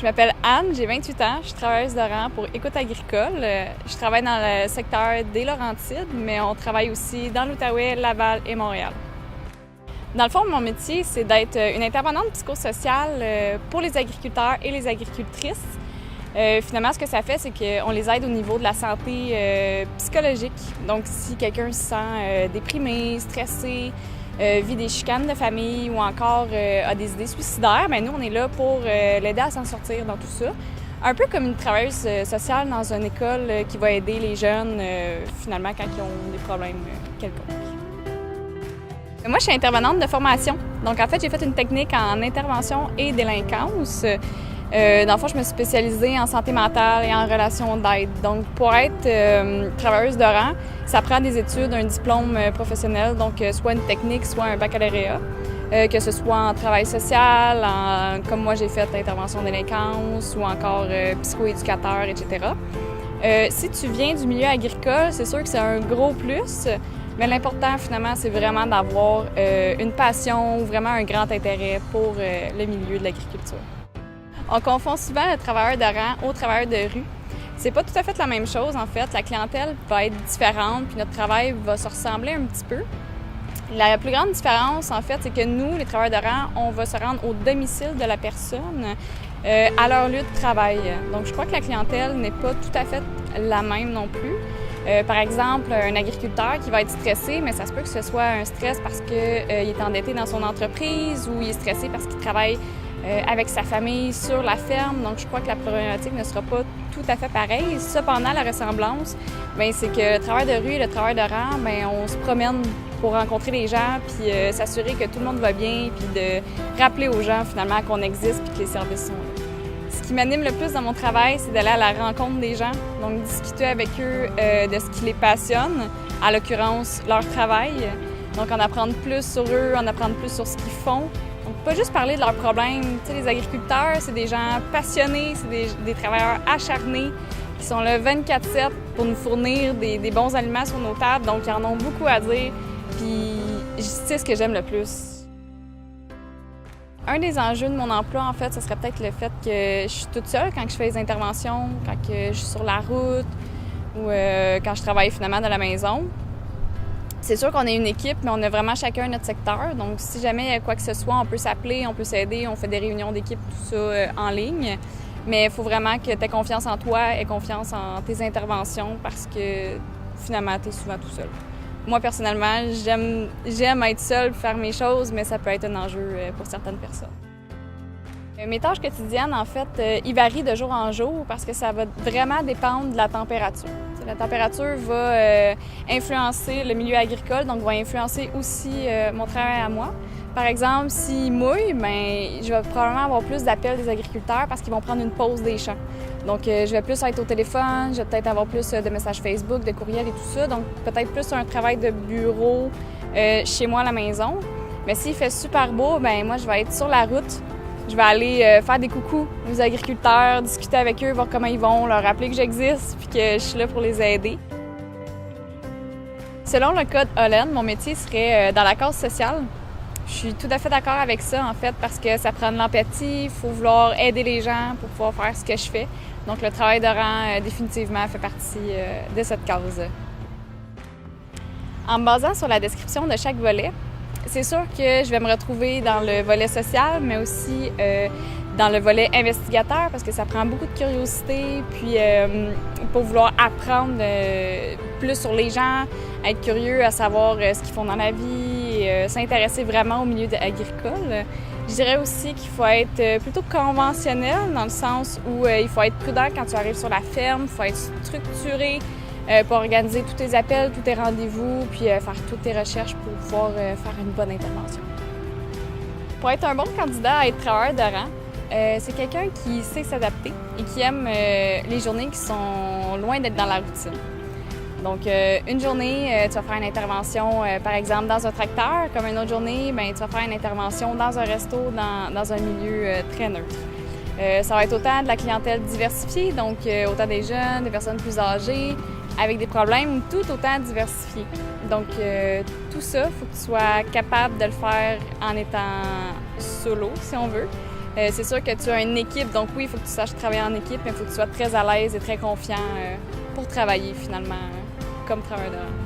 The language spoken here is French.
m'appelle Anne, j'ai 28 ans, je suis travailleuse de rang pour Écoute agricole. Je travaille dans le secteur des Laurentides, mais on travaille aussi dans l'Outaouais, Laval et Montréal. Dans le fond, mon métier, c'est d'être une intervenante psychosociale pour les agriculteurs et les agricultrices. Finalement, ce que ça fait, c'est qu'on les aide au niveau de la santé psychologique. Donc, si quelqu'un se sent déprimé, stressé, vit des chicanes de famille ou encore a des idées suicidaires, bien, nous, on est là pour l'aider à s'en sortir dans tout ça. Un peu comme une travailleuse sociale dans une école qui va aider les jeunes, finalement, quand ils ont des problèmes quelconques. Moi, je suis intervenante de formation. Donc, en fait, j'ai fait une technique en intervention et délinquance. Dans le fond, je me suis spécialisée en santé mentale et en relations d'aide. Donc, pour être travailleuse de rang, ça prend des études, un diplôme professionnel, donc soit une technique, soit un baccalauréat, que ce soit en travail social, comme moi j'ai fait intervention délinquance ou encore psychoéducateur, etc. Si tu viens du milieu agricole, c'est sûr que c'est un gros plus, mais l'important finalement, c'est vraiment d'avoir une passion ou vraiment un grand intérêt pour le milieu de l'agriculture. On confond souvent le travailleur de rang au travailleur de rue. C'est pas tout à fait la même chose, en fait. La clientèle va être différente, puis notre travail va se ressembler un petit peu. La plus grande différence, en fait, c'est que nous, les travailleurs de rang, on va se rendre au domicile de la personne à leur lieu de travail. Donc, je crois que la clientèle n'est pas tout à fait la même non plus. Par exemple, un agriculteur qui va être stressé, mais ça se peut que ce soit un stress parce qu'il est endetté dans son entreprise ou il est stressé parce qu'il travaille avec sa famille sur la ferme. Donc, je crois que la problématique ne sera pas tout à fait pareille. Cependant, la ressemblance, bien, c'est que le travail de rue et le travail de rang, bien, on se promène pour rencontrer les gens, puis s'assurer que tout le monde va bien, puis de rappeler aux gens, finalement, qu'on existe puis que les services sont là. Ce qui m'anime le plus dans mon travail, c'est d'aller à la rencontre des gens, donc discuter avec eux de ce qui les passionne, en l'occurrence, leur travail. Donc, en apprendre plus sur eux, en apprendre plus sur ce qu'ils font. Donc, pas juste parler de leurs problèmes. Tu sais, les agriculteurs, c'est des gens passionnés, c'est des travailleurs acharnés qui sont là 24/7 pour nous fournir des bons aliments sur nos tables. Donc, ils en ont beaucoup à dire. Puis, c'est ce que j'aime le plus. Un des enjeux de mon emploi, en fait, ce serait peut-être le fait que je suis toute seule quand je fais les interventions, quand je suis sur la route ou quand je travaille finalement de la maison. C'est sûr qu'on est une équipe, mais on a vraiment chacun notre secteur. Donc, si jamais il y a quoi que ce soit, on peut s'appeler, on peut s'aider, on fait des réunions d'équipe, tout ça en ligne. Mais il faut vraiment que tu aies confiance en toi et confiance en tes interventions parce que finalement, tu es souvent tout seul. Moi, personnellement, j'aime être seule pour faire mes choses, mais ça peut être un enjeu pour certaines personnes. Mes tâches quotidiennes, en fait, ils varient de jour en jour parce que ça va vraiment dépendre de la température. La température va influencer le milieu agricole, donc va influencer aussi mon travail à moi. Par exemple, s'il mouille, bien, je vais probablement avoir plus d'appels des agriculteurs parce qu'ils vont prendre une pause des champs. Donc, je vais plus être au téléphone, je vais peut-être avoir plus de messages Facebook, de courriels et tout ça. Donc, peut-être plus un travail de bureau chez moi à la maison. Mais s'il fait super beau, bien, moi, je vais être sur la route. Je vais aller faire des coucous aux agriculteurs, discuter avec eux, voir comment ils vont, leur rappeler que j'existe puis que je suis là pour les aider. Selon le code Hollen, mon métier serait dans la cause sociale. Je suis tout à fait d'accord avec ça, en fait, parce que ça prend de l'empathie, il faut vouloir aider les gens pour pouvoir faire ce que je fais. Donc, le travail de rang, définitivement, fait partie de cette cause. En me basant sur la description de chaque volet, c'est sûr que je vais me retrouver dans le volet social, mais aussi dans le volet investigateur, parce que ça prend beaucoup de curiosité, puis pour vouloir apprendre plus sur les gens, être curieux à savoir ce qu'ils font dans la vie, s'intéresser vraiment au milieu agricole. Je dirais aussi qu'il faut être plutôt conventionnel, dans le sens où il faut être prudent quand tu arrives sur la ferme, il faut être structuré, pour organiser tous tes appels, tous tes rendez-vous, puis faire toutes tes recherches pour pouvoir faire une bonne intervention. Pour être un bon candidat à être travailleur de rang, c'est quelqu'un qui sait s'adapter et qui aime les journées qui sont loin d'être dans la routine. Donc, une journée, tu vas faire une intervention, par exemple, dans un tracteur, comme une autre journée, bien, tu vas faire une intervention dans un resto, dans un milieu très neutre. Ça va être autant de la clientèle diversifiée, donc autant des jeunes, des personnes plus âgées, avec des problèmes tout autant diversifiés. Donc, tout ça, il faut que tu sois capable de le faire en étant solo, si on veut. C'est sûr que tu as une équipe, donc oui, il faut que tu saches travailler en équipe, mais il faut que tu sois très à l'aise et très confiant pour travailler finalement comme travailleur de rang.